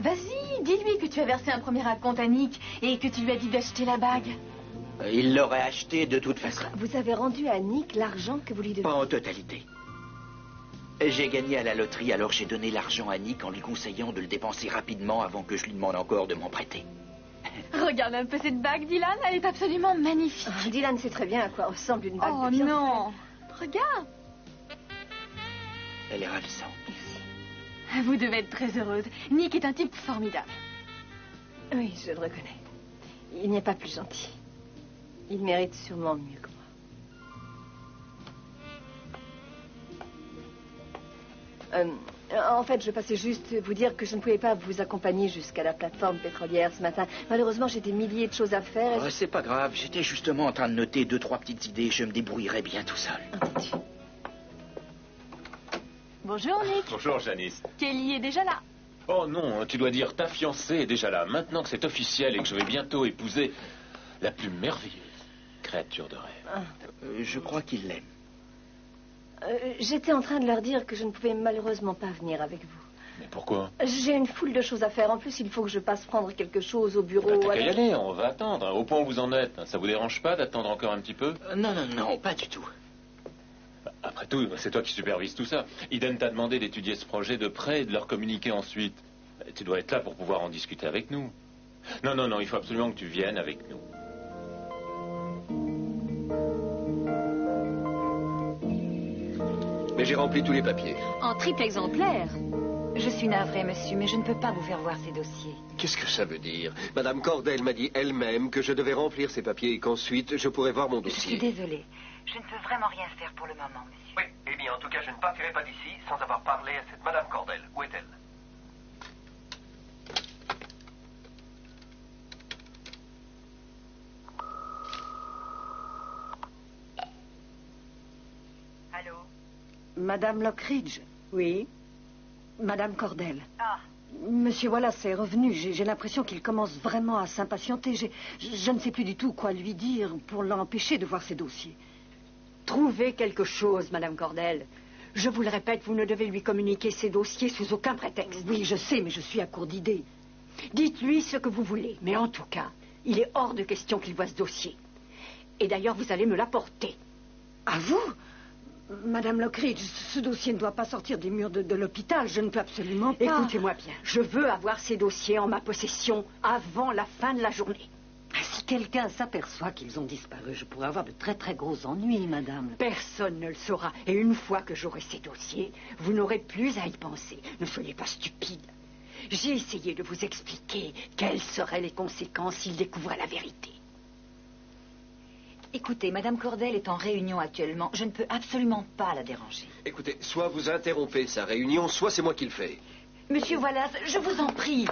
Vas-y, dis-lui que tu as versé un premier acompte à Nick et que tu lui as dit d'acheter la bague. Il l'aurait acheté de toute façon. Vous avez rendu à Nick l'argent que vous lui deviez? Pas en totalité. J'ai gagné à la loterie, alors j'ai donné l'argent à Nick en lui conseillant de le dépenser rapidement avant que je lui demande encore de m'en prêter. Regarde un peu cette bague, Dylan, elle est absolument magnifique. Oh, Dylan sait très bien à quoi ressemble une bague Oh de fiançailles. non, regarde. Elle est ravissante. Vous devez être très heureuse. Nick est un type formidable. Oui, je le reconnais. Il n'est pas plus gentil. Il mérite sûrement mieux que moi. En fait, je passais juste vous dire que je ne pouvais pas vous accompagner jusqu'à la plateforme pétrolière ce matin. Malheureusement, j'ai des milliers de choses à faire. C'est pas grave, j'étais justement en train de noter 2-3 petites idées. Je me débrouillerai bien tout seul. Bonjour, Nick. Bonjour, Janice. Kelly est déjà là. Oh non, tu dois dire ta fiancée est déjà là. Maintenant que c'est officiel et que je vais bientôt épouser la plus merveilleuse créature de rêve. Je crois qu'il l'aime. J'étais en train de leur dire que je ne pouvais malheureusement pas venir avec vous. Mais pourquoi? J'ai une foule de choses à faire. En plus, il faut que je passe prendre quelque chose au bureau. T'as qu'à y aller, on va attendre. Au point où vous en êtes, ça vous dérange pas d'attendre encore un petit peu? Non, pas du tout. Après tout, c'est toi qui supervises tout ça. Eden t'a demandé d'étudier ce projet de près et de leur communiquer ensuite. Tu dois être là pour pouvoir en discuter avec nous. Non, il faut absolument que tu viennes avec nous. Mais j'ai rempli tous les papiers. En triple exemplaire. Je suis navrée, monsieur, mais je ne peux pas vous faire voir ces dossiers. Qu'est-ce que ça veut dire? Madame Cordel m'a dit elle-même que je devais remplir ces papiers et qu'ensuite je pourrais voir mon Je dossier. suis désolée. Je ne peux vraiment rien faire pour le moment, monsieur. Oui, eh bien, en tout cas, je ne partirai pas d'ici sans avoir parlé à cette Madame Cordel. Où est-elle? Allô? Madame Lockridge? Oui. Madame Cordel? Ah. Monsieur Wallace est revenu. J'ai l'impression qu'il commence vraiment à s'impatienter. Je ne sais plus du tout quoi lui dire pour l'empêcher de voir ses dossiers. Trouvez quelque chose, Madame Cordel. Je vous le répète, vous ne devez lui communiquer ces dossiers sous aucun prétexte. Oui, je sais, mais je suis à court d'idées. Dites-lui ce que vous voulez, mais en tout cas, il est hors de question qu'il voie ce dossier. Et d'ailleurs, vous allez me l'apporter. À vous? Madame Lockridge, ce dossier ne doit pas sortir des murs de l'hôpital. Je ne peux absolument pas... Écoutez-moi bien. Je veux avoir ces dossiers en ma possession avant la fin de la journée. Si quelqu'un s'aperçoit qu'ils ont disparu, je pourrais avoir de très très gros ennuis, madame. Personne ne le saura. Et une fois que j'aurai ces dossiers, vous n'aurez plus à y penser. Ne soyez pas stupide. J'ai essayé de vous expliquer quelles seraient les conséquences s'il découvrait la vérité. Écoutez, Madame Cordel est en réunion actuellement. Je ne peux absolument pas la déranger. Écoutez, soit vous interrompez sa réunion, soit c'est moi qui le fais. Monsieur Wallace, je vous en prie.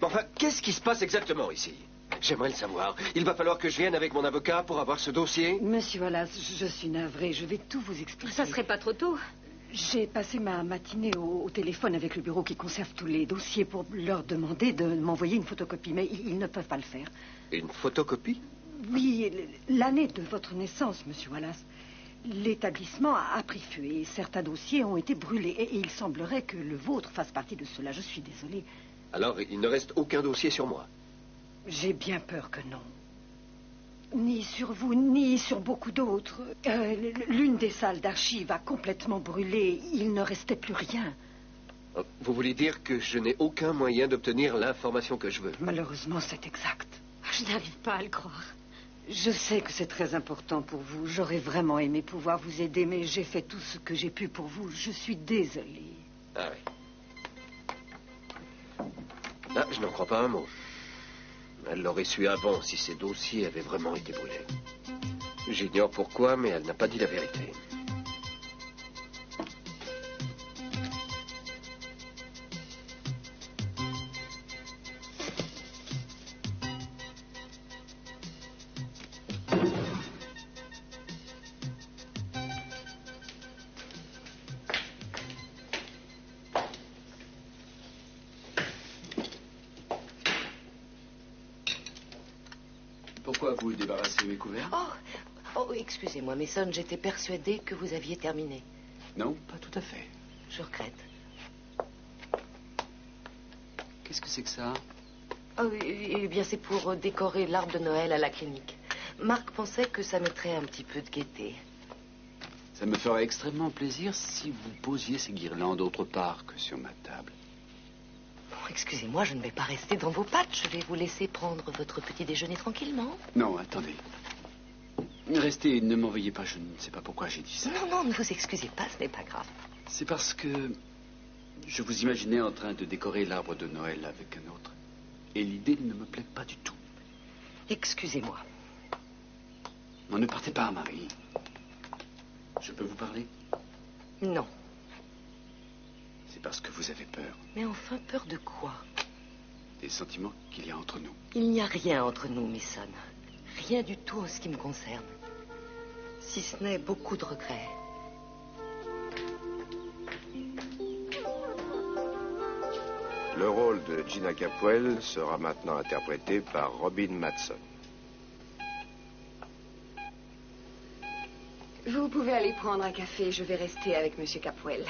Mais enfin, qu'est-ce qui se passe exactement ici? J'aimerais le savoir. Il va falloir que je vienne avec mon avocat pour avoir ce dossier? Monsieur Wallace, je suis navrée. Je vais tout vous expliquer. Ça serait pas trop tôt? J'ai passé ma matinée au téléphone avec le bureau qui conserve tous les dossiers pour leur demander de m'envoyer une photocopie, mais ils ne peuvent pas le faire. Une photocopie? Oui, l'année de votre naissance, monsieur Wallace. L'établissement a pris feu et certains dossiers ont été brûlés. Et il semblerait que le vôtre fasse partie de cela. Je suis désolée. Alors, il ne reste aucun dossier sur moi? J'ai bien peur que non. Ni sur vous, ni sur beaucoup d'autres. L'une des salles d'archives a complètement brûlé. Il ne restait plus rien. Vous voulez dire que je n'ai aucun moyen d'obtenir l'information que je veux? Malheureusement, c'est exact. Je n'arrive pas à le croire. Je sais que c'est très important pour vous. J'aurais vraiment aimé pouvoir vous aider, mais j'ai fait tout ce que j'ai pu pour vous. Je suis désolée. Ah oui. Ah, je n'en crois pas un mot. Elle l'aurait su avant si ces dossiers avaient vraiment été brûlés. J'ignore pourquoi, mais elle n'a pas dit la vérité. Pourquoi vous débarrassez mes couverts? Oh, excusez-moi, Mason, j'étais persuadée que vous aviez terminé. Non, pas tout à fait. Je regrette. Qu'est-ce que c'est que ça? Oh, eh bien, c'est pour décorer l'arbre de Noël à la clinique. Marc pensait que ça mettrait un petit peu de gaieté. Ça me ferait extrêmement plaisir si vous posiez ces guirlandes autre part que sur ma table. Bon, excusez-moi, je ne vais pas rester dans vos pattes. Je vais vous laisser prendre votre petit déjeuner tranquillement. Non, attendez. Restez, ne m'en veuillez pas, je ne sais pas pourquoi j'ai dit ça. Non, non, ne vous excusez pas, ce n'est pas grave. C'est parce que je vous imaginais en train de décorer l'arbre de Noël avec un autre. Et l'idée ne me plaît pas du tout. Excusez-moi. Non, ne partez pas, Marie. Je peux vous parler? Non. C'est parce que vous avez peur. Mais enfin, peur de quoi? Des sentiments qu'il y a entre nous. Il n'y a rien entre nous, Mason. Rien du tout en ce qui me concerne. Si ce n'est beaucoup de regrets. Le rôle de Gina Capwell sera maintenant interprété par Robin Madsen. Vous pouvez aller prendre un café, je vais rester avec Monsieur Capwell.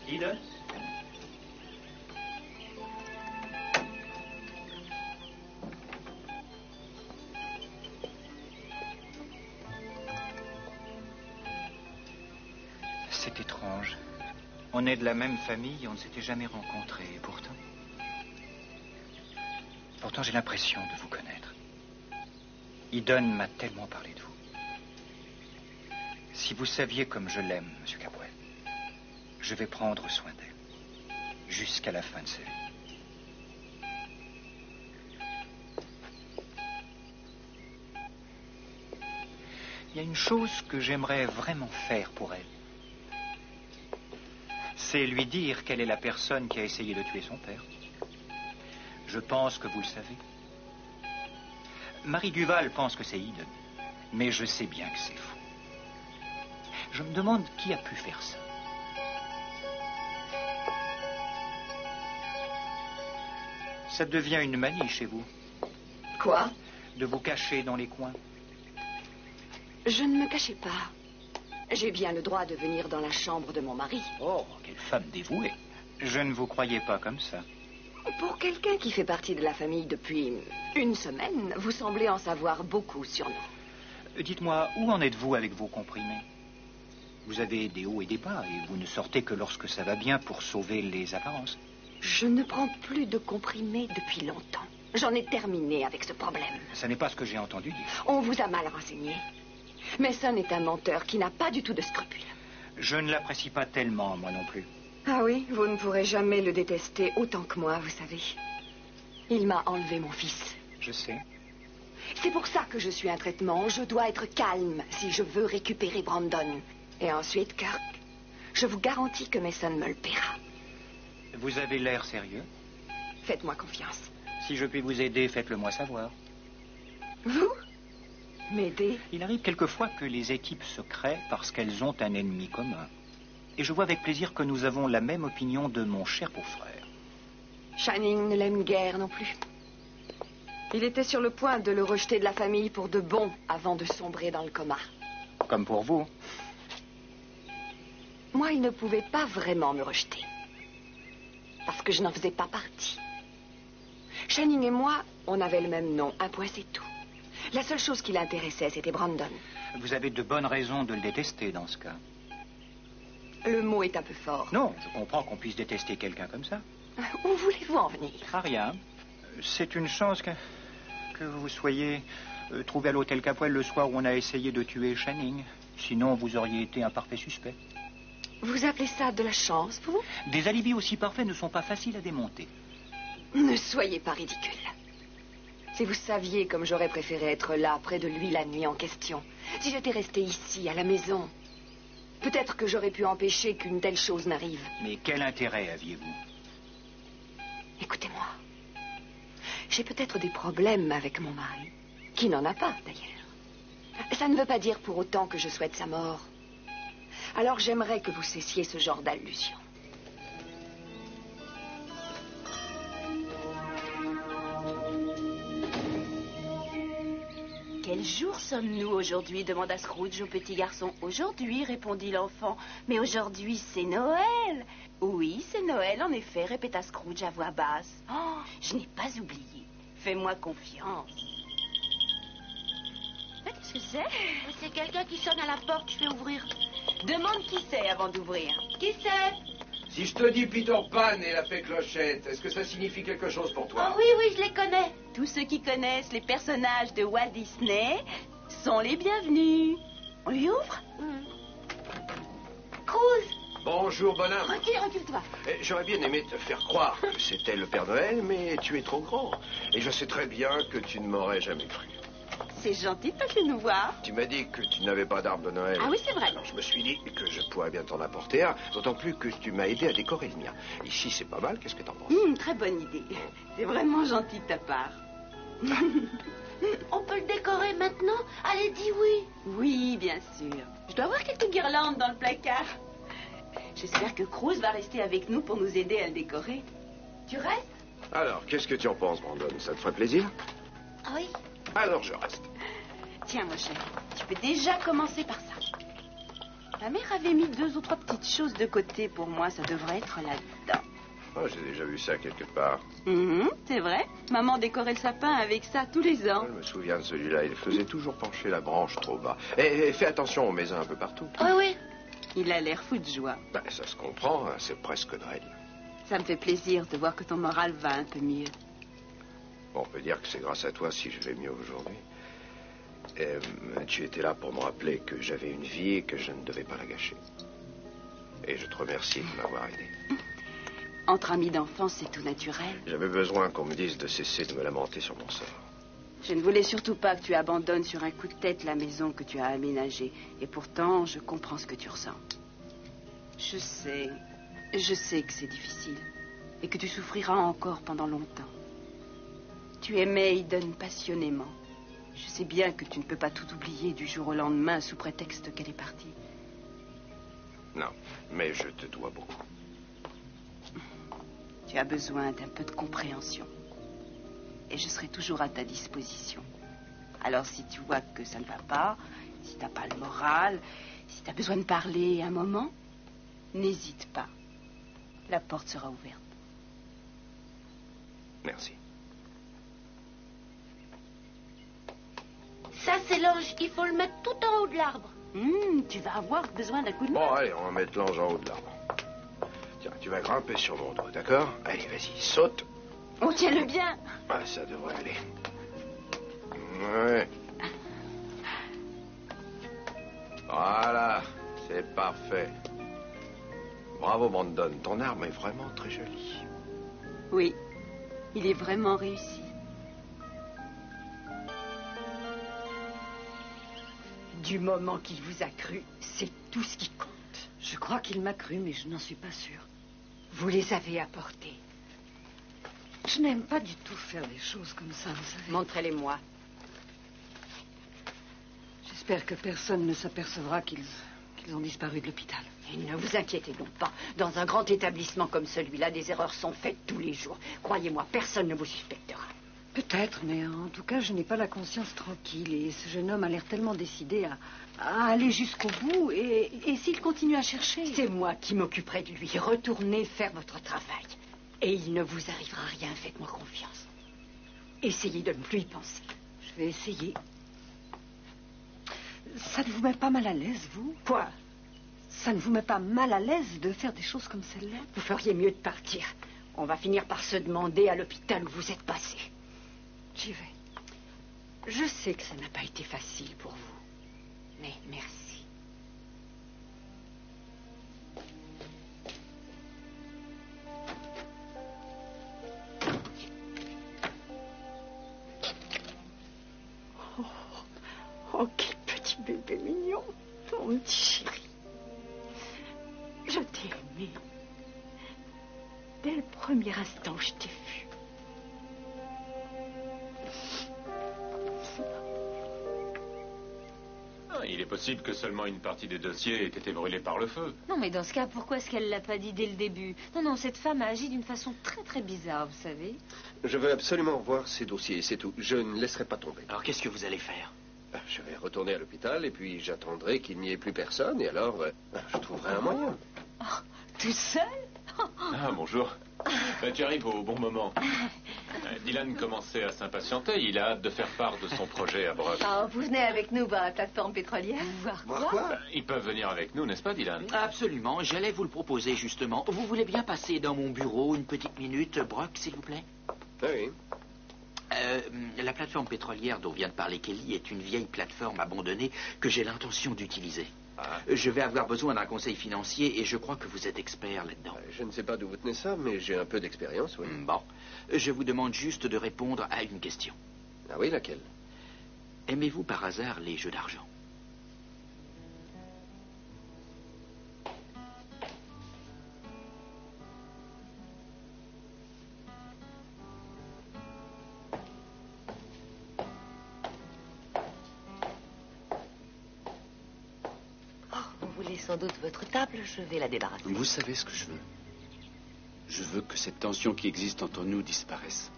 Eden? C'est étrange. On est de la même famille, on ne s'était jamais rencontrés. Et pourtant j'ai l'impression de vous connaître. Eden m'a tellement parlé de vous. Si vous saviez comme je l'aime, Monsieur Capwell, je vais prendre soin d'elle jusqu'à la fin de sa vie. Il y a une chose que j'aimerais vraiment faire pour elle. C'est lui dire quelle est la personne qui a essayé de tuer son père. Je pense que vous le savez. Marie Duval pense que c'est Eden, mais je sais bien que c'est faux. Je me demande qui a pu faire ça. Ça devient une manie chez vous. Quoi? De vous cacher dans les coins. Je ne me cachais pas. J'ai bien le droit de venir dans la chambre de mon mari. Oh, quelle femme dévouée. Je ne vous croyais pas comme ça. Pour quelqu'un qui fait partie de la famille depuis une semaine, vous semblez en savoir beaucoup sur nous. Dites-moi, où en êtes-vous avec vos comprimés? Vous avez des hauts et des bas, et vous ne sortez que lorsque ça va bien pour sauver les apparences. Je ne prends plus de comprimés depuis longtemps. J'en ai terminé avec ce problème. Ce n'est pas ce que j'ai entendu dire. On vous a mal renseigné. Mason est un menteur qui n'a pas du tout de scrupules. Je ne l'apprécie pas tellement, moi non plus. Ah oui, vous ne pourrez jamais le détester autant que moi, vous savez. Il m'a enlevé mon fils. Je sais. C'est pour ça que je suis un traitement. Je dois être calme si je veux récupérer Brandon. Et ensuite, Kirk, je vous garantis que Mason me le paiera. Vous avez l'air sérieux. Faites-moi confiance. Si je puis vous aider, faites-le-moi savoir. Vous? M'aider? Il arrive quelquefois que les équipes se créent parce qu'elles ont un ennemi commun. Et je vois avec plaisir que nous avons la même opinion de mon cher beau-frère. Channing ne l'aime guère non plus. Il était sur le point de le rejeter de la famille pour de bon avant de sombrer dans le coma. Comme pour vous. Moi, il ne pouvait pas vraiment me rejeter. Parce que je n'en faisais pas partie. Channing et moi, on avait le même nom, un point c'est tout. La seule chose qui l'intéressait, c'était Brandon. Vous avez de bonnes raisons de le détester dans ce cas. Le mot est un peu fort. Non, je comprends qu'on puisse détester quelqu'un comme ça. Où voulez-vous en venir? À rien. C'est une chance que vous soyez trouvé à l'hôtel Capwell le soir où on a essayé de tuer Channing. Sinon, vous auriez été un parfait suspect. Vous appelez ça de la chance, vous? Des alibis aussi parfaits ne sont pas faciles à démonter. Ne soyez pas ridicule. Si vous saviez comme j'aurais préféré être là, près de lui, la nuit en question. Si j'étais restée ici, à la maison, peut-être que j'aurais pu empêcher qu'une telle chose n'arrive. Mais quel intérêt aviez-vous? Écoutez-moi. J'ai peut-être des problèmes avec mon mari, qui n'en a pas, d'ailleurs. Ça ne veut pas dire pour autant que je souhaite sa mort. Alors j'aimerais que vous cessiez ce genre d'allusion. Quel jour sommes-nous aujourd'hui demanda Scrooge au petit garçon. Aujourd'hui, répondit l'enfant. Mais aujourd'hui, c'est Noël. Oui, c'est Noël, en effet, répéta Scrooge à voix basse. Oh, je n'ai pas oublié. Fais-moi confiance. Qu'est-ce que c'est? C'est quelqu'un qui sonne à la porte, je vais ouvrir. Demande qui c'est avant d'ouvrir. Qui c'est? Si je te dis Peter Pan et la fée Clochette, est-ce que ça signifie quelque chose pour toi? Oh oui, oui, je les connais. Tous ceux qui connaissent les personnages de Walt Disney sont les bienvenus. On lui ouvre? Cruz. Bonjour, bonhomme. Recule-toi. J'aurais bien aimé te faire croire que c'était le Père Noël, mais tu es trop grand. Et je sais très bien que tu ne m'aurais jamais cru. C'est gentil de passer nous voir. Tu m'as dit que tu n'avais pas d'arbre de Noël. Ah oui, c'est vrai. Alors je me suis dit que je pourrais bien t'en apporter un, d'autant plus que tu m'as aidé à décorer le mien. Ici, c'est pas mal, qu'est-ce que t'en penses? Très bonne idée. C'est vraiment gentil de ta part. On peut le décorer maintenant? Allez, dis oui. Oui, bien sûr. Je dois avoir quelques guirlandes dans le placard. J'espère que Cruz va rester avec nous pour nous aider à le décorer. Tu restes? Alors, qu'est-ce que tu en penses, Brandon? Ça te ferait plaisir? Ah oui. Alors, je reste. Tiens, mon cher, tu peux déjà commencer par ça. Ta mère avait mis 2 ou 3 petites choses de côté pour moi. Ça devrait être là-dedans. Oh, j'ai déjà vu ça quelque part. C'est vrai. Maman décorait le sapin avec ça tous les ans. Je me souviens de celui-là. Il faisait toujours pencher la branche trop bas. Et fais attention, on met un peu partout. Oui, oui. Il a l'air fou de joie. Ben, ça se comprend, hein, c'est presque Noël. Ça me fait plaisir de voir que ton moral va un peu mieux. Bon, on peut dire que c'est grâce à toi si je vais mieux aujourd'hui. Tu étais là pour me rappeler que j'avais une vie et que je ne devais pas la gâcher. Et je te remercie de m'avoir aidé. Entre amis d'enfance, c'est tout naturel. J'avais besoin qu'on me dise de cesser de me lamenter sur mon sort. Je ne voulais surtout pas que tu abandonnes sur un coup de tête la maison que tu as aménagée. Et pourtant, je comprends ce que tu ressens. Je sais que c'est difficile. Et que tu souffriras encore pendant longtemps. Tu aimais Eden passionnément. Je sais bien que tu ne peux pas tout oublier du jour au lendemain sous prétexte qu'elle est partie. Non, mais je te dois beaucoup. Tu as besoin d'un peu de compréhension. Et je serai toujours à ta disposition. Alors si tu vois que ça ne va pas, si tu n'as pas le moral, si tu as besoin de parler un moment, n'hésite pas. La porte sera ouverte. Merci. Ça, c'est l'ange. Il faut le mettre tout en haut de l'arbre. Tu vas avoir besoin d'un coup de main. Bon, allez, on va mettre l'ange en haut de l'arbre. Tiens, tu vas grimper sur mon dos, d'accord? Allez, vas-y, saute. Oh, tiens-le bien. Ah, ça devrait aller. Ouais. Voilà, c'est parfait. Bravo, Brandon. Ton arbre est vraiment très joli. Oui, il est vraiment réussi. Du moment qu'il vous a cru, c'est tout ce qui compte. Je crois qu'il m'a cru, mais je n'en suis pas sûre. Vous les avez apportés. Je n'aime pas du tout faire des choses comme ça, vous savez. Montrez-les-moi. J'espère que personne ne s'apercevra qu'ils ont disparu de l'hôpital. Et ne vous inquiétez donc pas. Dans un grand établissement comme celui-là, des erreurs sont faites tous les jours. Croyez-moi, personne ne vous suspectera. Peut-être, mais en tout cas, je n'ai pas la conscience tranquille. Et ce jeune homme a l'air tellement décidé à aller jusqu'au bout. Et s'il continue à chercher... C'est moi qui m'occuperai de lui. Retournez faire votre travail. Et il ne vous arrivera rien. Faites-moi confiance. Essayez de ne plus y penser. Je vais essayer. Ça ne vous met pas mal à l'aise, vous? Quoi? Ça ne vous met pas mal à l'aise de faire des choses comme celle-là? Vous feriez mieux de partir. On va finir par se demander à l'hôpital où vous êtes passé. J'y vais. Je sais que ça n'a pas été facile pour vous. Mais merci. Oh, quel petit bébé mignon. Mon petit chéri. Je t'ai aimé. Dès le premier instant où je t'ai vu. Il est possible que seulement une partie des dossiers ait été brûlée par le feu. Non, mais dans ce cas, pourquoi est-ce qu'elle l'a pas dit dès le début? Non, cette femme a agi d'une façon très très bizarre, vous savez. Je veux absolument voir ces dossiers, c'est tout. Je ne laisserai pas tomber. Alors qu'est-ce que vous allez faire? Je vais retourner à l'hôpital et puis j'attendrai qu'il n'y ait plus personne et alors je trouverai un moyen. Oh, tout seul? Ah, bonjour. Tu arrives au bon moment. Dylan commençait à s'impatienter. Il a hâte de faire part de son projet à Brock. Oh, vous venez avec nous voir la plateforme pétrolière? Voir quoi? Ils peuvent venir avec nous, n'est-ce pas, Dylan? Absolument. J'allais vous le proposer, justement. Vous voulez bien passer dans mon bureau une petite minute, Brock, s'il vous plaît? Oui. La plateforme pétrolière dont vient de parler Kelly est une vieille plateforme abandonnée que j'ai l'intention d'utiliser. Je vais avoir besoin d'un conseil financier et je crois que vous êtes expert là-dedans. Je ne sais pas d'où vous tenez ça, mais j'ai un peu d'expérience, oui. Bon. Je vous demande juste de répondre à une question. Ah oui, laquelle? Aimez-vous par hasard les jeux d'argent? Vous voulez sans doute votre table, je vais la débarrasser. Vous savez ce que je veux. Je veux que cette tension qui existe entre nous disparaisse.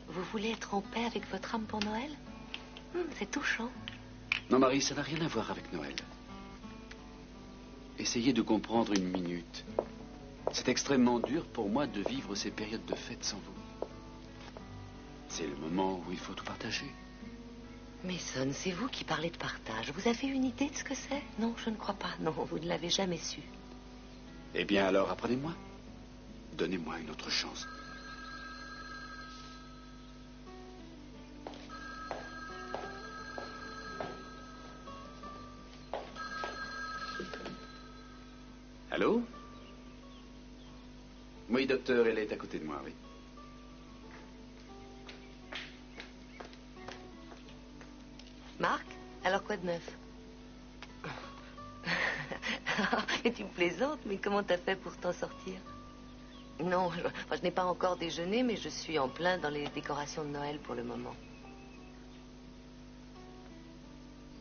Vous voulez être en paix avec votre âme pour Noël? C'est touchant. Non, Marie, ça n'a rien à voir avec Noël. Essayez de comprendre une minute. C'est extrêmement dur pour moi de vivre ces périodes de fête sans vous. C'est le moment où il faut tout partager. Mason, c'est vous qui parlez de partage. Vous avez une idée de ce que c'est? Non, je ne crois pas. Non, vous ne l'avez jamais su. Eh bien alors, apprenez-moi. Donnez-moi une autre chance. Allô? Oui, docteur, elle est à côté de moi, oui. Marc, alors quoi de neuf? Et tu me plaisantes, mais comment t'as fait pour t'en sortir? Non, je n'ai pas encore déjeuné, mais je suis en plein dans les décorations de Noël pour le moment.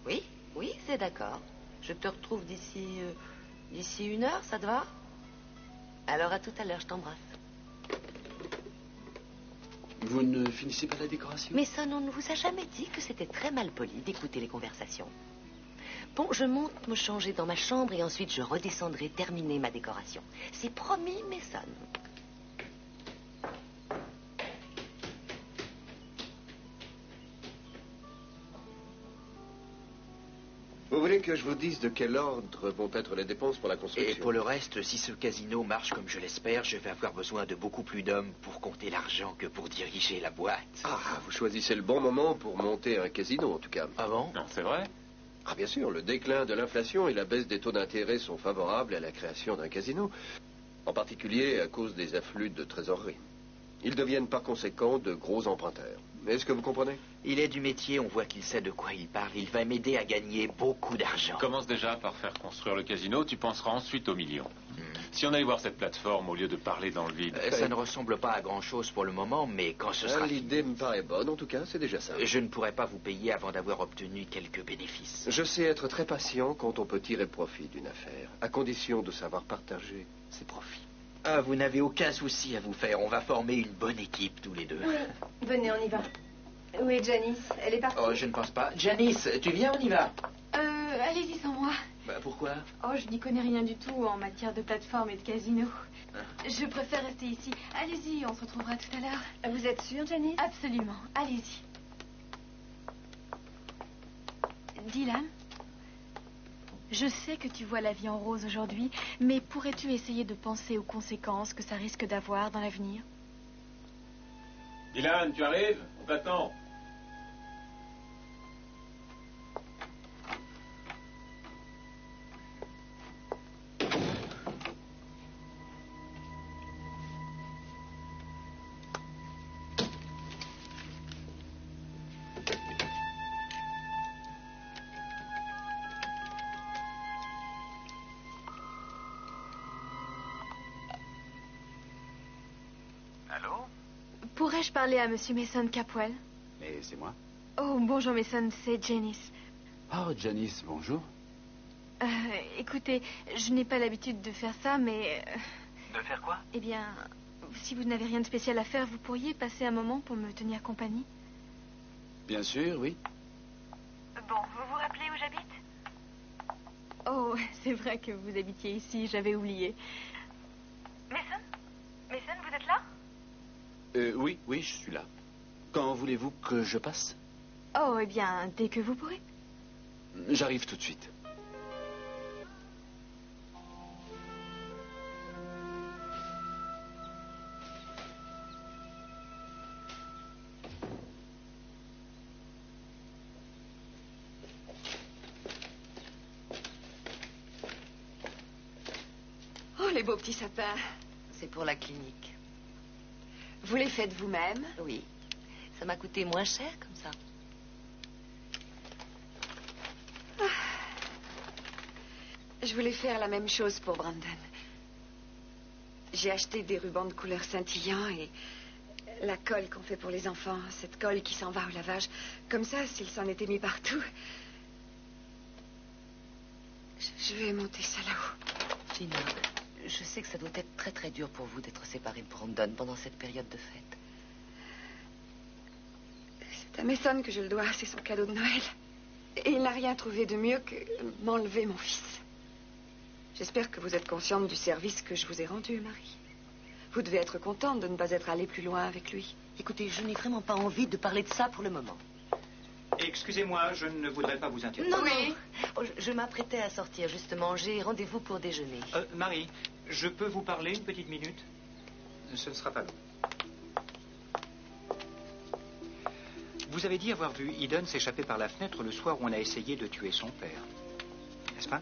Oui, oui, c'est d'accord. Je te retrouve d'ici 1 heure, ça te va? Alors à tout à l'heure, je t'embrasse. Vous ne finissez pas la décoration? Mais ça, on ne vous a jamais dit que c'était très mal poli d'écouter les conversations. Bon, je monte me changer dans ma chambre et ensuite je redescendrai terminer ma décoration. C'est promis, Mason. Vous voulez que je vous dise de quel ordre vont être les dépenses pour la construction? Et pour le reste, si ce casino marche comme je l'espère, je vais avoir besoin de beaucoup plus d'hommes pour compter l'argent que pour diriger la boîte. Ah, vous choisissez le bon moment pour monter un casino, en tout cas. Ah bon? Non, c'est vrai. Ah, bien sûr, le déclin de l'inflation et la baisse des taux d'intérêt sont favorables à la création d'un casino, en particulier à cause des afflux de trésorerie. Ils deviennent par conséquent de gros emprunteurs. Est-ce que vous comprenez? Il est du métier, on voit qu'il sait de quoi il parle. Il va m'aider à gagner beaucoup d'argent. Commence déjà par faire construire le casino, tu penseras ensuite aux millions. Si on allait voir cette plateforme au lieu de parler dans le vide... Ça ne ressemble pas à grand-chose pour le moment, mais quand ce sera... L'idée me paraît bonne, en tout cas, c'est déjà ça. Je ne pourrai pas vous payer avant d'avoir obtenu quelques bénéfices. Je sais être très patient quand on peut tirer profit d'une affaire, à condition de savoir partager ses profits. Ah, vous n'avez aucun souci à vous faire. On va former une bonne équipe, tous les deux. Oui, venez, on y va. Où est Janice? Elle est partie? Oh, je ne pense pas. Janice, tu viens, on y va? Allez-y sans moi. Bah, pourquoi? Oh, je n'y connais rien du tout en matière de plateforme et de casino. Je préfère rester ici. Allez-y, on se retrouvera tout à l'heure. Vous êtes sûre, Janice? Absolument. Allez-y. Dylan, je sais que tu vois la vie en rose aujourd'hui, mais pourrais-tu essayer de penser aux conséquences que ça risque d'avoir dans l'avenir? Dylan, tu arrives? On t'attend. Pourrais-je parler à Monsieur Mason Capwell? Mais c'est moi. Oh, bonjour Mason, c'est Janice. Oh, Janice, bonjour. Écoutez, je n'ai pas l'habitude de faire ça, mais... De faire quoi? Eh bien, si vous n'avez rien de spécial à faire, vous pourriez passer un moment pour me tenir compagnie? Bien sûr, oui. Bon, vous vous rappelez où j'habite? Oh, c'est vrai que vous habitiez ici, j'avais oublié. Mason? Mason, vous êtes là? Oui, je suis là. Quand voulez-vous que je passe? Oh, eh bien, dès que vous pourrez. J'arrive tout de suite. Oh, les beaux petits sapins. C'est pour la clinique. Vous les faites vous-même? Oui. Ça m'a coûté moins cher comme ça. Je voulais faire la même chose pour Brandon. J'ai acheté des rubans de couleur scintillant et la colle qu'on fait pour les enfants, cette colle qui s'en va au lavage. Comme ça, s'il s'en était mis partout. Je vais monter ça là-haut. Gina, je sais que ça doit être très très dur pour vous d'être séparée de Brandon pendant cette période de fête. C'est à Mason que je le dois, c'est son cadeau de Noël. Et il n'a rien trouvé de mieux que m'enlever mon fils. J'espère que vous êtes consciente du service que je vous ai rendu, Marie. Vous devez être contente de ne pas être allée plus loin avec lui. Écoutez, je n'ai vraiment pas envie de parler de ça pour le moment. Excusez-moi, je ne voudrais pas vous interrompre. Non, oui. Oh, je m'apprêtais à sortir, justement. J'ai rendez-vous pour déjeuner. Marie, je peux vous parler une petite minute? Ce ne sera pas long. Vous avez dit avoir vu Eden s'échapper par la fenêtre le soir où on a essayé de tuer son père. N'est-ce pas?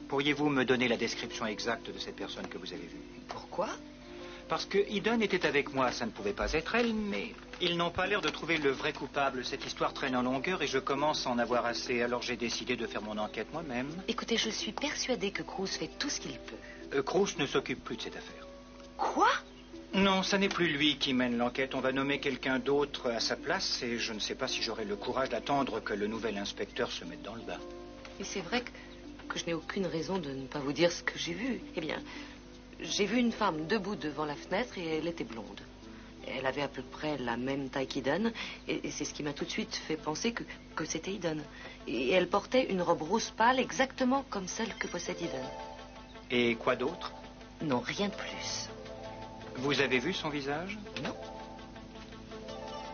Pourriez-vous me donner la description exacte de cette personne que vous avez vue? Pourquoi? Parce que Eden était avec moi, ça ne pouvait pas être elle, mais ils n'ont pas l'air de trouver le vrai coupable. Cette histoire traîne en longueur et je commence à en avoir assez, alors j'ai décidé de faire mon enquête moi-même. Écoutez, je suis persuadée que Cruz fait tout ce qu'il peut. Cruz ne s'occupe plus de cette affaire. Quoi? Non, ça n'est plus lui qui mène l'enquête. On va nommer quelqu'un d'autre à sa place et je ne sais pas si j'aurai le courage d'attendre que le nouvel inspecteur se mette dans le bain. Et c'est vrai que je n'ai aucune raison de ne pas vous dire ce que j'ai vu. Eh bien, j'ai vu une femme debout devant la fenêtre et elle était blonde. Elle avait à peu près la même taille qu'Eden et c'est ce qui m'a tout de suite fait penser que c'était Eden. Et elle portait une robe rose pâle exactement comme celle que possède Eden. Et quoi d'autre? Non, rien de plus. Vous avez vu son visage? Non.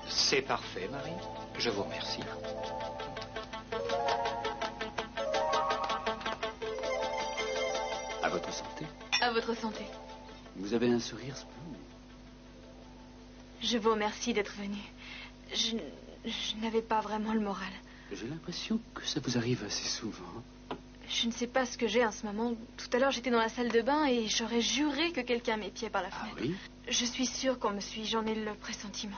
C'est parfait, Marie. Je vous remercie. À votre santé. À votre santé. Vous avez un sourire splendide. Je vous remercie d'être venu. Je n'avais pas vraiment le moral. J'ai l'impression que ça vous arrive assez souvent. Je ne sais pas ce que j'ai en ce moment. Tout à l'heure, j'étais dans la salle de bain et j'aurais juré que quelqu'un m'épiait par la fenêtre. Ah oui? Je suis sûre qu'on me suit. J'en ai le pressentiment.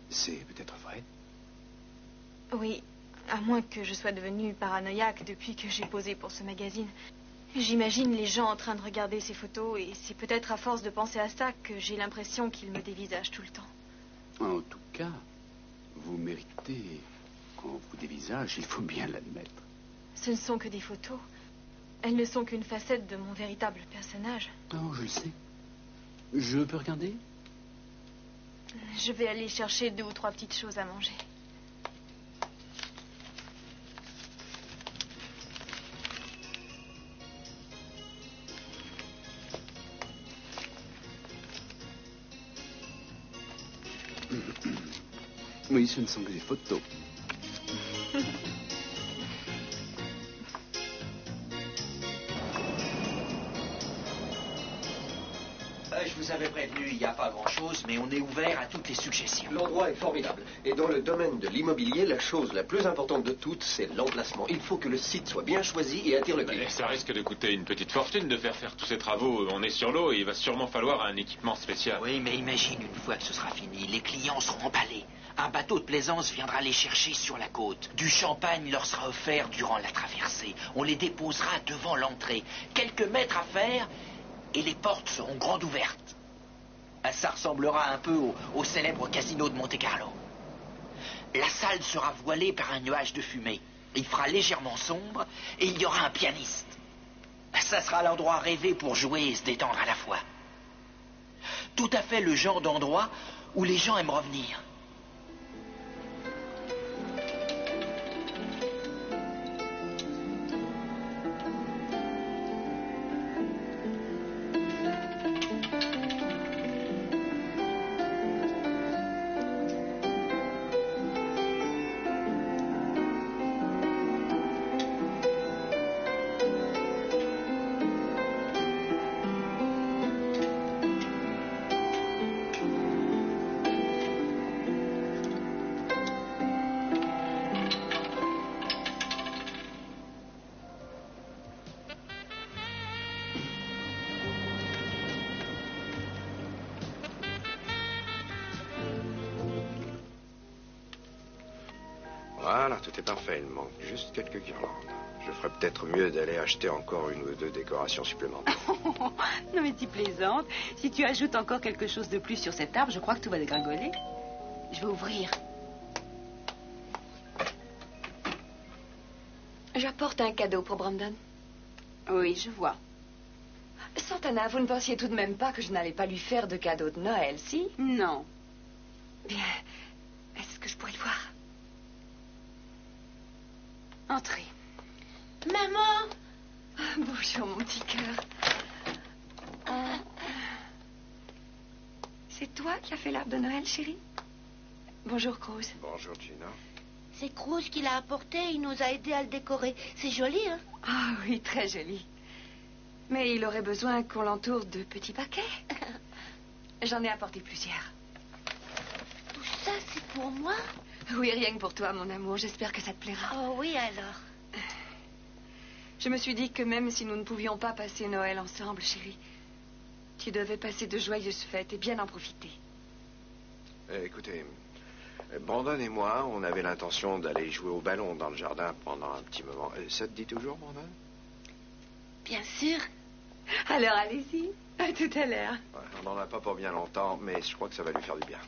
C'est peut-être vrai. Oui, à moins que je sois devenue paranoïaque depuis que j'ai posé pour ce magazine. J'imagine les gens en train de regarder ces photos et c'est peut-être à force de penser à ça que j'ai l'impression qu'ils me dévisagent tout le temps. En tout cas, vous méritez qu'on vous dévisage, il faut bien l'admettre. Ce ne sont que des photos. Elles ne sont qu'une facette de mon véritable personnage. Non, je le sais. Je peux regarder? Je vais aller chercher 2 ou 3 petites choses à manger. Oui, ce ne sont que des photos. Je vous avais prévenu, il n'y a pas grand-chose, mais on est ouvert à toutes les suggestions. L'endroit est formidable. Et dans le domaine de l'immobilier, la chose la plus importante de toutes, c'est l'emplacement. Il faut que le site soit bien choisi et attire le client. Ça risque de coûter une petite fortune de faire tous ces travaux. On est sur l'eau et il va sûrement falloir un équipement spécial. Oui, mais imagine une fois que ce sera fini, les clients seront emballés. Un bateau de plaisance viendra les chercher sur la côte. Du champagne leur sera offert durant la traversée. On les déposera devant l'entrée. Quelques mètres à faire et les portes seront grandes ouvertes. Ça ressemblera un peu au célèbre casino de Monte-Carlo. La salle sera voilée par un nuage de fumée. Il fera légèrement sombre et il y aura un pianiste. Ça sera l'endroit rêvé pour jouer et se détendre à la fois. Tout à fait le genre d'endroit où les gens aiment revenir. Voilà, tout est parfait. Il manque juste quelques guirlandes. Je ferais peut-être mieux d'aller acheter encore une ou deux décorations supplémentaires. Non mais tu plaisantes. Si tu ajoutes encore quelque chose de plus sur cet arbre, je crois que tout va dégringoler. Je vais ouvrir. J'apporte un cadeau pour Brandon. Oui, je vois. Santana, vous ne pensiez tout de même pas que je n'allais pas lui faire de cadeau de Noël, si? Non. Bien. Est-ce que je pourrais le voir? Entrez. Maman! Bonjour, mon petit cœur. C'est toi qui as fait l'arbre de Noël, chérie? Bonjour, Cruz. Bonjour, Gina. C'est Cruz qui l'a apporté. Il nous a aidés à le décorer. C'est joli, hein? Ah oui, très joli. Mais il aurait besoin qu'on l'entoure de petits paquets. J'en ai apporté plusieurs. Tout ça, c'est pour moi? Oui, rien que pour toi, mon amour. J'espère que ça te plaira. Oh oui, alors. Je me suis dit que même si nous ne pouvions pas passer Noël ensemble, chérie, tu devais passer de joyeuses fêtes et bien en profiter. Écoutez, Brandon et moi, on avait l'intention d'aller jouer au ballon dans le jardin pendant un petit moment. Ça te dit toujours, Brandon? Bien sûr. Alors, allez-y. À tout à l'heure. Ouais, on n'en a pas pour bien longtemps, mais je crois que ça va lui faire du bien.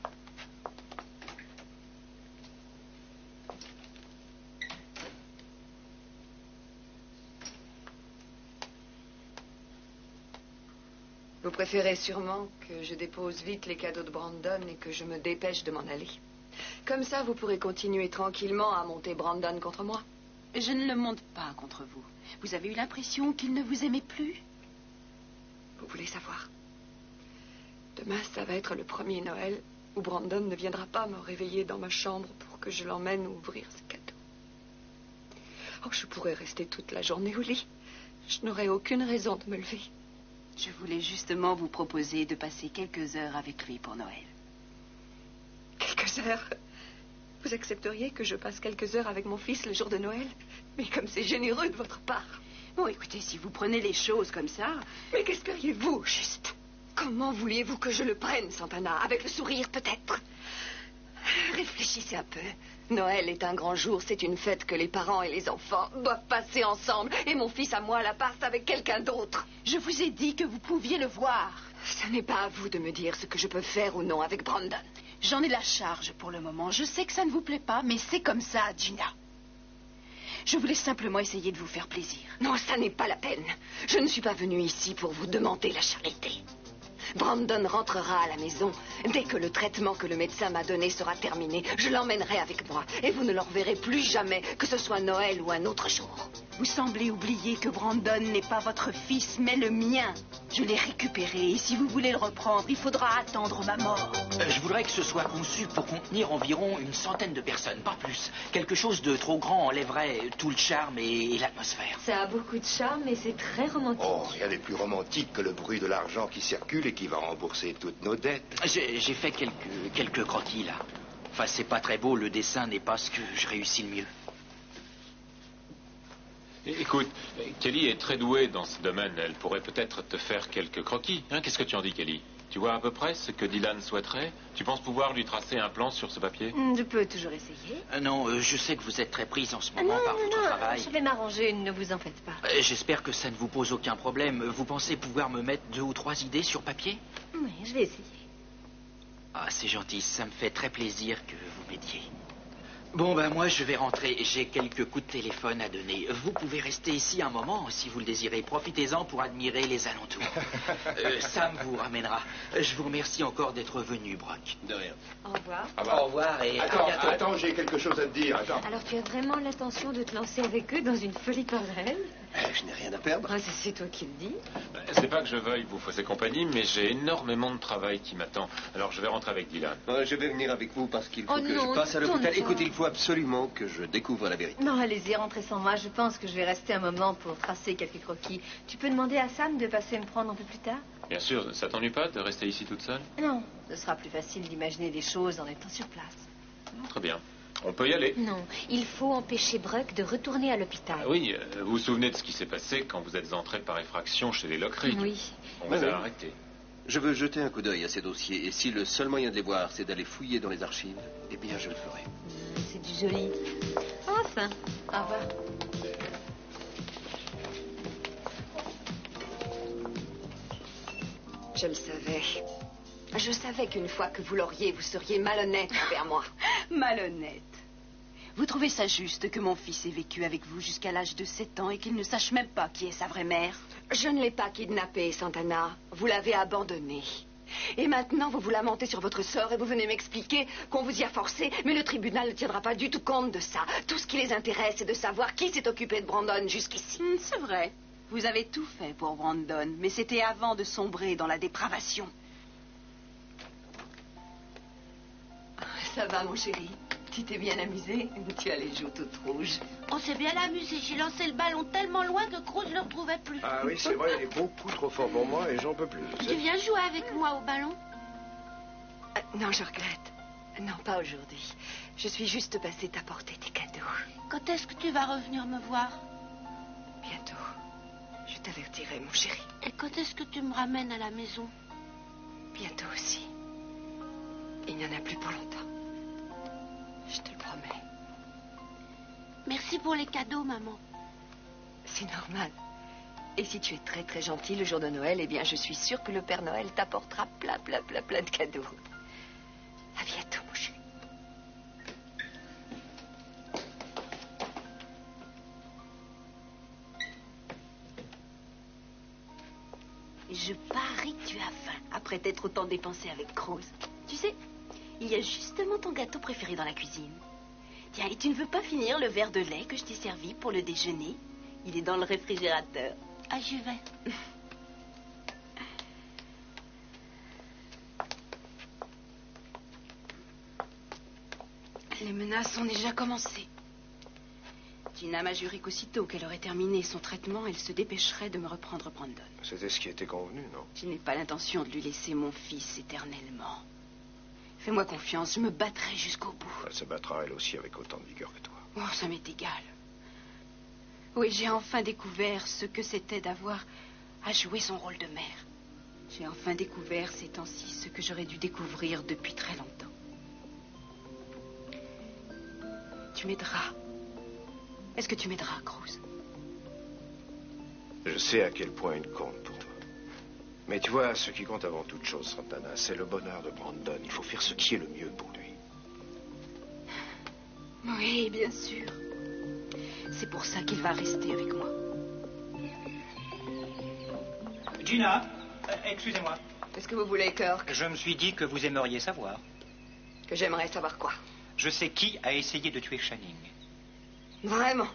Vous préférez sûrement que je dépose vite les cadeaux de Brandon et que je me dépêche de m'en aller. Comme ça, vous pourrez continuer tranquillement à monter Brandon contre moi. Je ne le monte pas contre vous. Vous avez eu l'impression qu'il ne vous aimait plus? Vous voulez savoir? Demain, ça va être le premier Noël où Brandon ne viendra pas me réveiller dans ma chambre pour que je l'emmène ouvrir ses cadeaux. Oh, je pourrais rester toute la journée au lit. Je n'aurais aucune raison de me lever. Je voulais justement vous proposer de passer quelques heures avec lui pour Noël. Quelques heures? Vous accepteriez que je passe quelques heures avec mon fils le jour de Noël? Mais comme c'est généreux de votre part. Bon, écoutez, si vous prenez les choses comme ça... Mais qu'espériez-vous, juste? Comment vouliez-vous que je le prenne, Santana? Avec le sourire, peut-être? Réfléchissez un peu. Noël est un grand jour, c'est une fête que les parents et les enfants doivent passer ensemble. Et mon fils à moi la passe avec quelqu'un d'autre. Je vous ai dit que vous pouviez le voir. Ce n'est pas à vous de me dire ce que je peux faire ou non avec Brandon. J'en ai la charge pour le moment. Je sais que ça ne vous plaît pas, mais c'est comme ça, Gina. Je voulais simplement essayer de vous faire plaisir. Non, ça n'est pas la peine. Je ne suis pas venue ici pour vous demander la charité. Brandon rentrera à la maison dès que le traitement que le médecin m'a donné sera terminé. Je l'emmènerai avec moi et vous ne le reverrez plus jamais, que ce soit Noël ou un autre jour. Vous semblez oublier que Brandon n'est pas votre fils, mais le mien. Je l'ai récupéré et si vous voulez le reprendre, il faudra attendre ma mort. Je voudrais que ce soit conçu pour contenir environ 100 de personnes, pas plus. Quelque chose de trop grand enlèverait tout le charme et l'atmosphère. Ça a beaucoup de charme, mais c'est très romantique. Oh, rien n'est plus romantique que le bruit de l'argent qui circule et qui va rembourser toutes nos dettes. J'ai fait quelques croquis, là. Enfin, c'est pas très beau, le dessin n'est pas ce que je réussis le mieux. Écoute, Kelly est très douée dans ce domaine. Elle pourrait peut-être te faire quelques croquis. Hein, qu'est-ce que tu en dis, Kelly? Tu vois à peu près ce que Dylan souhaiterait? Tu penses pouvoir lui tracer un plan sur ce papier? Je peux toujours essayer. Non, je sais que vous êtes très prise en ce moment par votre travail. Je vais m'arranger, ne vous en faites pas. J'espère que ça ne vous pose aucun problème. Vous pensez pouvoir me mettre 2 ou 3 idées sur papier? Oui, je vais essayer. Ah, c'est gentil, ça me fait très plaisir que vous m'aidiez. Bon, ben moi, je vais rentrer. J'ai quelques coups de téléphone à donner. Vous pouvez rester ici un moment, si vous le désirez. Profitez-en pour admirer les alentours. Sam vous ramènera. Je vous remercie encore d'être venu, Brock. De rien. Au revoir. Au revoir et à bientôt. Attends, j'ai quelque chose à te dire, attends. Alors, tu as vraiment l'intention de te lancer avec eux dans une folie pareille? Je n'ai rien à perdre. Ah, c'est toi qui le dis. C'est pas que je veuille vous fausser compagnie, mais j'ai énormément de travail qui m'attend. Alors je vais rentrer avec Dylan. Je vais venir avec vous parce qu'il faut que non, je passe à l'hôpital. tourne pas. Écoutez, il faut absolument que je découvre la vérité. Non, allez-y, rentrez sans moi. Je pense que je vais rester un moment pour tracer quelques croquis. Tu peux demander à Sam de passer me prendre un peu plus tard? Bien sûr, ça t'ennuie pas de rester ici toute seule? Non, ce sera plus facile d'imaginer des choses en étant sur place. Très bien. On peut y aller. Non, il faut empêcher Bruck de retourner à l'hôpital. Ah oui, vous vous souvenez de ce qui s'est passé quand vous êtes entré par effraction chez les Lockridge? Oui. On vous a arrêté. Je veux jeter un coup d'œil à ces dossiers et si le seul moyen de les voir, c'est d'aller fouiller dans les archives, eh bien, je le ferai. c'est du joli. Enfin, au revoir. Je le savais. Je savais qu'une fois que vous l'auriez, vous seriez malhonnête envers moi. Malhonnête. Vous trouvez ça juste que mon fils ait vécu avec vous jusqu'à l'âge de 7 ans et qu'il ne sache même pas qui est sa vraie mère? Je ne l'ai pas kidnappé, Santana. Vous l'avez abandonné. Et maintenant, vous vous lamentez sur votre sort et vous venez m'expliquer qu'on vous y a forcé, mais le tribunal ne tiendra pas du tout compte de ça. Tout ce qui les intéresse, c'est de savoir qui s'est occupé de Brandon jusqu'ici. C'est vrai. Vous avez tout fait pour Brandon, mais c'était avant de sombrer dans la dépravation. Ça va, mon chéri? Tu t'es bien amusé? Tu as les joues toutes rouges. On s'est bien amusé. J'ai lancé le ballon tellement loin que Cruz ne le retrouvait plus. Ah oui, c'est vrai, il est beaucoup trop fort pour moi et j'en peux plus. Tu viens jouer avec moi au ballon? Non, je regrette. Non, pas aujourd'hui. Je suis juste passée t'apporter tes cadeaux. Quand est-ce que tu vas revenir me voir? Bientôt. Je t'avertirai, mon chéri. Et quand est-ce que tu me ramènes à la maison? Bientôt aussi. Il n'y en a plus pour longtemps. Je te le promets. Merci pour les cadeaux, maman. C'est normal. Et si tu es très très gentil le jour de Noël, eh bien je suis sûre que le Père Noël t'apportera plein de cadeaux. À bientôt, mon chéri. Je parie que tu as faim après t'être autant dépensé avec Cruz. Tu sais, il y a justement ton gâteau préféré dans la cuisine. Tiens, et tu ne veux pas finir le verre de lait que je t'ai servi pour le déjeuner? Il est dans le réfrigérateur. Ah, j'y vais. Les menaces ont déjà commencé. Gina m'a juré qu'aussitôt qu'elle aurait terminé son traitement, elle se dépêcherait de me reprendre Brandon. C'était ce qui était convenu, non? Je n'ai pas l'intention de lui laisser mon fils éternellement. Fais-moi confiance, je me battrai jusqu'au bout. Elle se battra elle aussi avec autant de vigueur que toi. Oh, ça m'est égal. Oui, j'ai enfin découvert ce que c'était d'avoir à jouer son rôle de mère. J'ai enfin découvert ces temps-ci ce que j'aurais dû découvrir depuis très longtemps. Tu m'aideras. Est-ce que tu m'aideras, Cruz? Je sais à quel point il compte pour toi. Mais tu vois, ce qui compte avant toute chose, Santana, c'est le bonheur de Brandon. Il faut faire ce qui est le mieux pour lui. Oui, bien sûr. C'est pour ça qu'il va rester avec moi. Gina, excusez-moi. Qu'est-ce que vous voulez, Kirk? Je me suis dit que vous aimeriez savoir. Que j'aimerais savoir quoi? Je sais qui a essayé de tuer Channing. Vraiment?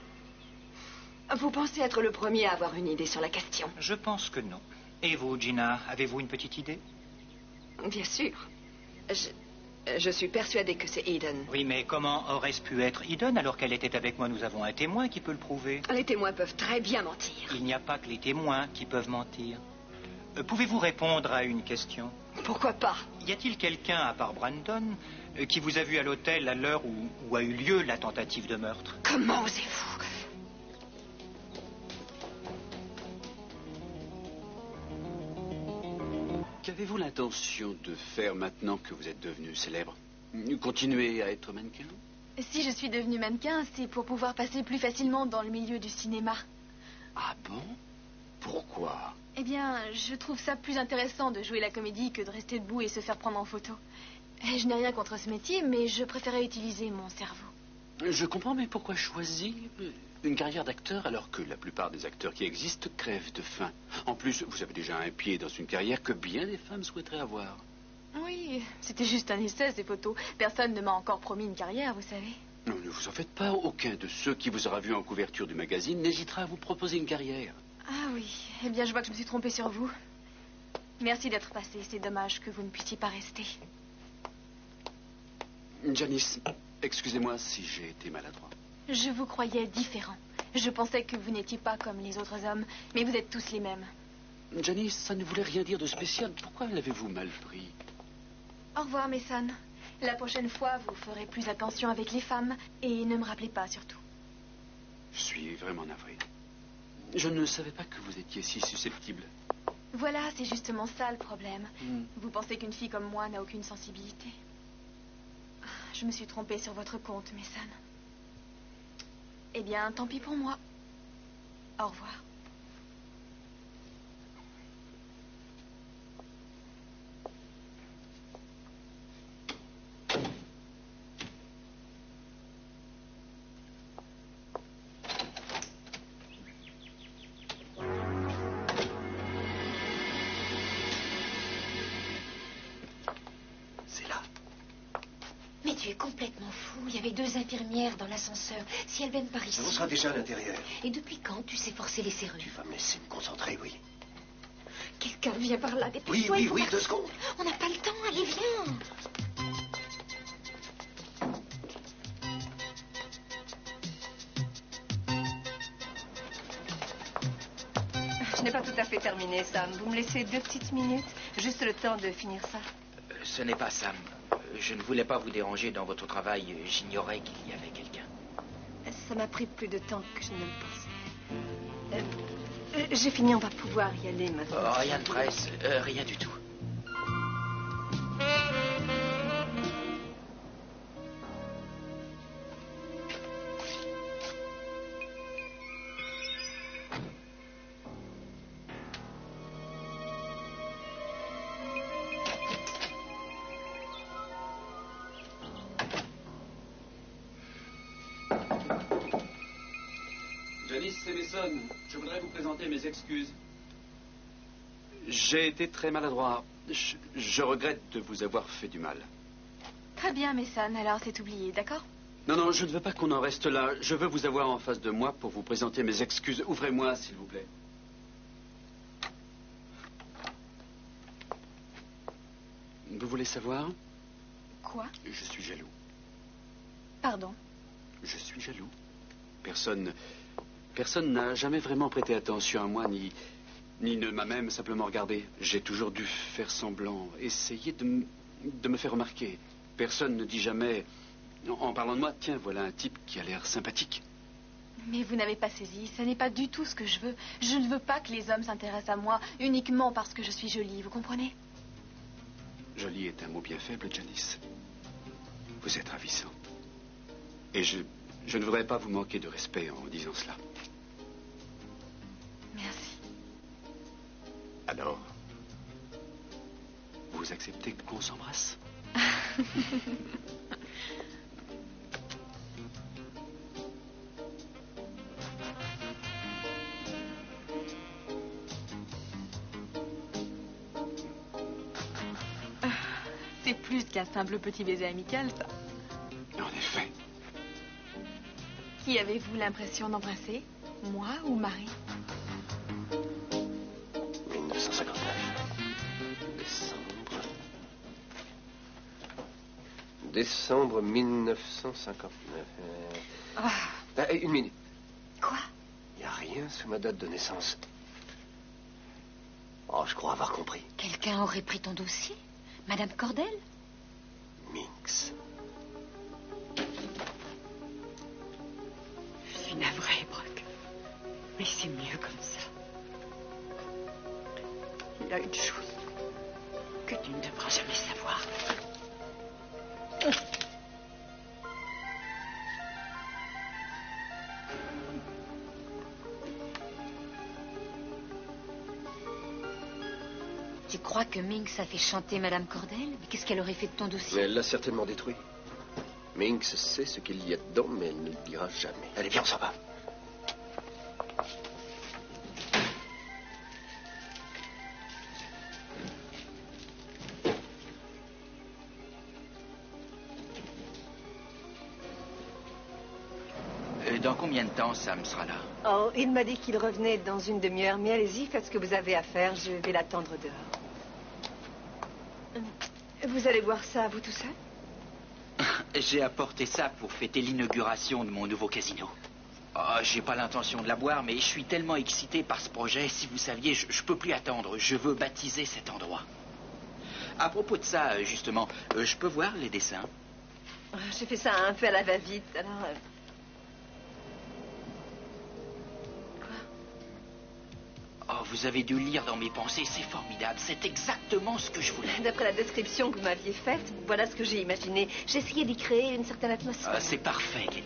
Vous pensez être le premier à avoir une idée sur la question? Je pense que non. Et vous, Gina, avez-vous une petite idée? Bien sûr. Je suis persuadée que c'est Eden. Oui, mais comment aurait-ce pu être Eden alors qu'elle était avec moi? Nous avons un témoin qui peut le prouver. Les témoins peuvent très bien mentir. Il n'y a pas que les témoins qui peuvent mentir. Pouvez-vous répondre à une question? Pourquoi pas? Y a-t-il quelqu'un, à part Brandon, qui vous a vu à l'hôtel à l'heure où a eu lieu la tentative de meurtre? Comment osez-vous? Qu'avez-vous l'intention de faire maintenant que vous êtes devenu célèbre? Continuer à être mannequin? Si je suis devenue mannequin, c'est pour pouvoir passer plus facilement dans le milieu du cinéma. Ah bon? Pourquoi? Eh bien, je trouve ça plus intéressant de jouer la comédie que de rester debout et se faire prendre en photo. Et je n'ai rien contre ce métier, mais je préférais utiliser mon cerveau. Je comprends, mais pourquoi choisir une carrière d'acteur alors que la plupart des acteurs qui existent crèvent de faim? En plus, vous avez déjà un pied dans une carrière que bien des femmes souhaiteraient avoir. Oui, c'était juste un essai, ces photos. Personne ne m'a encore promis une carrière, vous savez. Non, ne vous en faites pas. Aucun de ceux qui vous aura vu en couverture du magazine n'hésitera à vous proposer une carrière. Ah oui, eh bien je vois que je me suis trompée sur vous. Merci d'être passé, c'est dommage que vous ne puissiez pas rester. Janice, excusez-moi si j'ai été maladroit. Je vous croyais différent. Je pensais que vous n'étiez pas comme les autres hommes, mais vous êtes tous les mêmes. Janice, ça ne voulait rien dire de spécial. Pourquoi l'avez-vous mal pris? Au revoir, Mason. La prochaine fois, vous ferez plus attention avec les femmes et ne me rappelez pas surtout. Je suis vraiment navré. Je ne savais pas que vous étiez si susceptible. Voilà, c'est justement ça le problème. Vous pensez qu'une fille comme moi n'a aucune sensibilité. je me suis trompée sur votre compte, Mason. Eh bien, tant pis pour moi. Au revoir. Mais tu es complètement fou. Il y avait 2 infirmières dans l'ascenseur. Si elles viennent par ici... On sera déjà à l'intérieur. Et depuis quand tu sais forcer les serrures? Tu vas me laisser me concentrer, oui. Quelqu'un vient par là, dépêche-toi. Oui, 2 secondes. On n'a pas le temps, allez, viens. Je n'ai pas tout à fait terminé, Sam. Vous me laissez 2 petites minutes? Juste le temps de finir ça. Ce n'est pas Sam. Je ne voulais pas vous déranger dans votre travail. J'ignorais qu'il y avait quelqu'un. Ça m'a pris plus de temps que je ne le pensais. J'ai fini, on va pouvoir y aller maintenant. Oh, rien de presse, rien du tout. Janice, c'est Mason. Je voudrais vous présenter mes excuses. J'ai été très maladroit. Je regrette de vous avoir fait du mal. Très bien, Mason. Alors, c'est oublié, d'accord? Non, je ne veux pas qu'on en reste là. Je veux vous avoir en face de moi pour vous présenter mes excuses. Ouvrez-moi, s'il vous plaît. Vous voulez savoir? Quoi? Je suis jaloux. Pardon? Je suis jaloux. Personne n'a jamais vraiment prêté attention à moi, ni ne m'a même simplement regardé. J'ai toujours dû faire semblant, essayer de me faire remarquer. Personne ne dit jamais, en parlant de moi, tiens, voilà un type qui a l'air sympathique. Mais vous n'avez pas saisi, ce n'est pas du tout ce que je veux. Je ne veux pas que les hommes s'intéressent à moi uniquement parce que je suis jolie, vous comprenez? Jolie est un mot bien faible, Janice. Vous êtes ravissant. Et je ne voudrais pas vous manquer de respect en disant cela. Merci. Alors, vous acceptez qu'on s'embrasse? C'est plus qu'un simple petit baiser amical, ça. En effet. Qui avez-vous l'impression d'embrasser? Moi ou Marie? 1959. Décembre 1959. Une minute. Quoi? Il n'y a rien sous ma date de naissance. Oh, je crois avoir compris. Quelqu'un aurait pris ton dossier? Madame Cordell? Minx. Je suis navrée, Brock. Mais c'est mieux comme ça. Il y a une chose que tu ne devras jamais savoir. Tu crois que Minx a fait chanter Madame Cordell? Mais qu'est-ce qu'elle aurait fait de ton dossier? Mais elle l'a certainement détruit. Minx sait ce qu'il y a dedans, mais elle ne le dira jamais. Allez, viens, on s'en va. Dans combien de temps Sam sera là? Oh, il m'a dit qu'il revenait dans une demi-heure, mais allez-y, faites ce que vous avez à faire, je vais l'attendre dehors. Vous allez boire ça, vous tout seul? J'ai apporté ça pour fêter l'inauguration de mon nouveau casino. Oh, j'ai pas l'intention de la boire, mais je suis tellement excité par ce projet. Si vous saviez, je peux plus attendre. Je veux baptiser cet endroit. À propos de ça, justement, je peux voir les dessins? J'ai fait ça un peu à la va-vite, alors... Oh, vous avez dû lire dans mes pensées, c'est formidable. C'est exactement ce que je voulais. D'après la description que vous m'aviez faite, voilà ce que j'ai imaginé. J'ai essayé d'y créer une certaine atmosphère. Ah, c'est parfait, Kelly.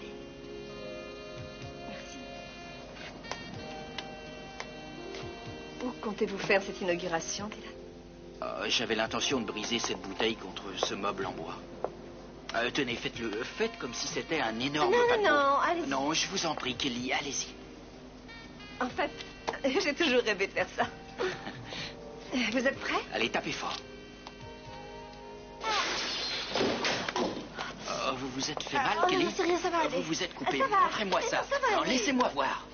Merci. Où comptez-vous faire cette inauguration, Dylan? J'avais l'intention de briser cette bouteille contre ce meuble en bois. Tenez, faites-le. Faites comme si c'était un énorme paquebot. Non, allez-y. Non, je vous en prie, Kelly, allez-y. En fait, j'ai toujours rêvé de faire ça. Vous êtes prêts? Allez, tapez fort. Vous vous êtes fait mal, Kelly? Non, c'est rien, ça va aller. Vous vous êtes coupé. Ça va. Montrez-moi ça. Ça va Non, aller. laissez-moi voir.